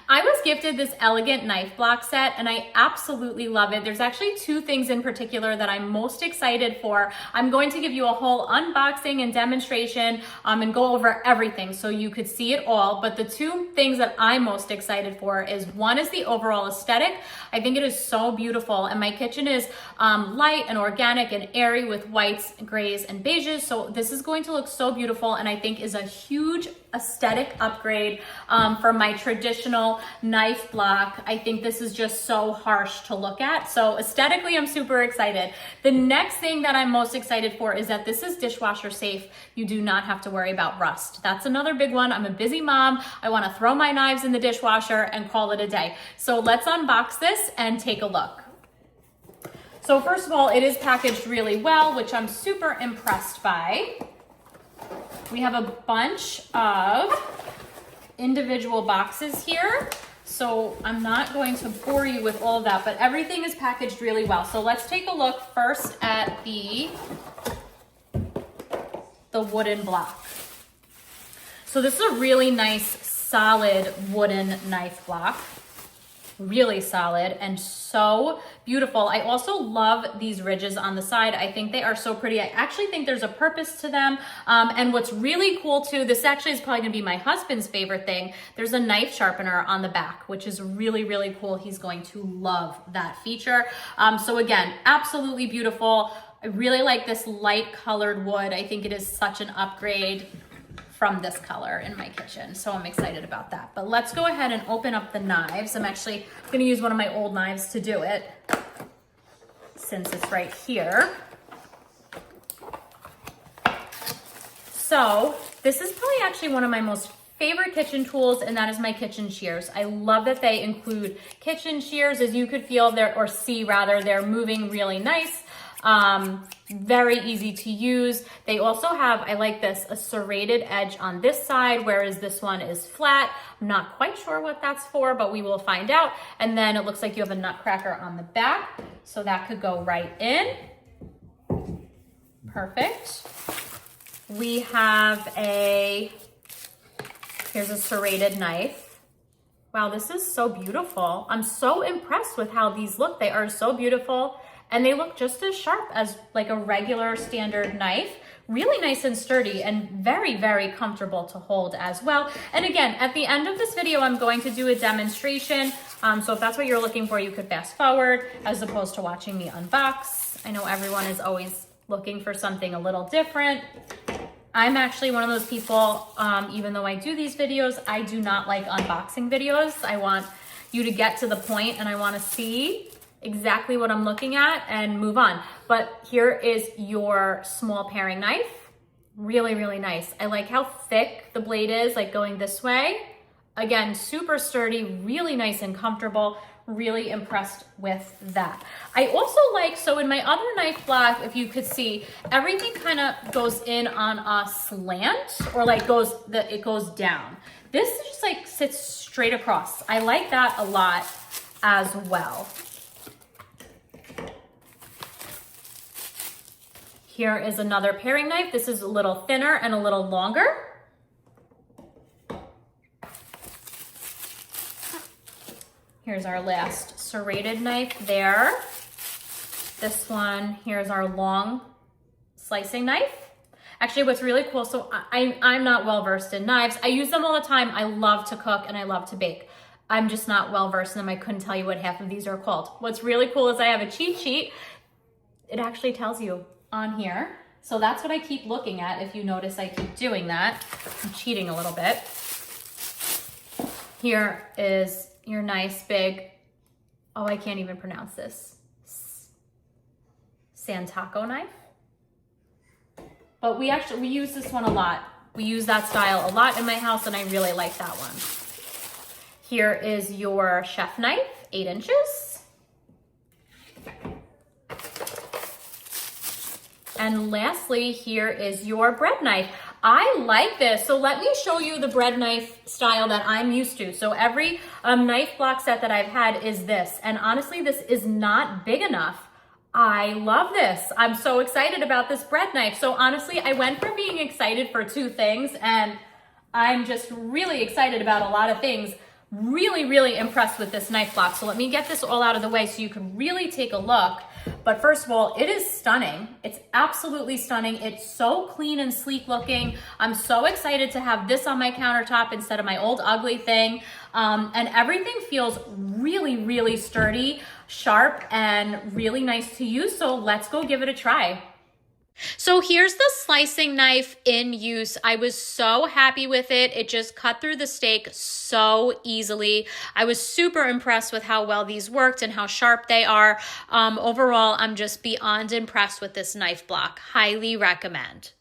I was gifted this elegant knife block set and I absolutely love it. There's actually two things in particular that I'm most excited for. I'm going to give you a whole unboxing and demonstration and go over everything so you could see it all. But the two things that I'm most excited for is one is the overall aesthetic. I think it is so beautiful, and my kitchen is light and organic and airy with whites, grays, and beiges. So this is going to look so beautiful, and I think is a huge aesthetic upgrade for my traditional knife block. I think this is just so harsh to look at. So aesthetically, I'm super excited. The next thing that I'm most excited for is that this is dishwasher safe. You do not have to worry about rust. That's another big one. I'm a busy mom. I want to throw my knives in the dishwasher and call it a day. So let's unbox this and take a look. So first of all, it is packaged really well, which I'm super impressed by. We have a bunch of individual boxes here, so I'm not going to bore you with all of that, but everything is packaged really well. So let's take a look first at the wooden block. So this is a really nice, solid wooden knife block. Really solid and so beautiful. I also love these ridges on the side. I think they are so pretty. I actually think there's a purpose to them. And what's really cool too, this actually is probably gonna be my husband's favorite thing. There's a knife sharpener on the back, which is really, really cool. He's going to love that feature. So again, absolutely beautiful. I really like this light colored wood. I think it is such an upgrade from this color in my kitchen. So I'm excited about that. But let's go ahead and open up the knives. I'm actually gonna use one of my old knives to do it since it's right here. So this is probably actually one of my most favorite kitchen tools, and that is my kitchen shears. I love that they include kitchen shears. As you could feel there, or see rather, they're moving really nice. Very easy to use. They also have, I like this, a serrated edge on this side, whereas this one is flat. I'm not quite sure what that's for, but we will find out. And then it looks like you have a nutcracker on the back, so that could go right in. Perfect. We have here's a serrated knife. Wow, this is so beautiful. I'm so impressed with how these look. They are so beautiful. And they look just as sharp as like a regular standard knife. Really nice and sturdy and very, very comfortable to hold as well. And again, at the end of this video, I'm going to do a demonstration. So if that's what you're looking for, you could fast forward as opposed to watching me unbox. I know everyone is always looking for something a little different. I'm actually one of those people, even though I do these videos, I do not like unboxing videos. I want you to get to the point and I want to see exactly what I'm looking at and move on. But here is your small paring knife. Really, really nice. I like how thick the blade is, like going this way. Again, super sturdy, really nice and comfortable. Really impressed with that. I also like, so in my other knife block, if you could see, everything kind of goes in on a slant, or like it goes down. This just like sits straight across. I like that a lot as well. Here is another paring knife. This is a little thinner and a little longer. Here's our last serrated knife there. This one, here's our long slicing knife. Actually, what's really cool, so I'm not well-versed in knives. I use them all the time. I love to cook and I love to bake. I'm just not well-versed in them. I couldn't tell you what half of these are called. What's really cool is I have a cheat sheet. It actually tells you on here. So that's what I keep looking at. If you notice, I keep doing that. I'm cheating a little bit. Here is your nice big, oh, I can't even pronounce this, Santoku knife. But we use this one a lot. We use that style a lot in my house, and I really like that one. Here is your chef knife, 8 inches. And lastly, here is your bread knife. I like this. So let me show you the bread knife style that I'm used to. So every knife block set that I've had is this. And honestly, this is not big enough. I love this. I'm so excited about this bread knife. So honestly, I went from being excited for two things, and I'm just really excited about a lot of things. really impressed with this knife block. So let me get this all out of the way so you can really take a look. But first of all, it is stunning. It's absolutely stunning. It's so clean and sleek looking. I'm so excited to have this on my countertop instead of my old ugly thing. And everything feels really sturdy, sharp, and really nice to use. So let's go give it a try. So here's the slicing knife in use. I was so happy with it. It just cut through the steak so easily. I was super impressed with how well these worked and how sharp they are. Overall, I'm just beyond impressed with this knife block. Highly recommend.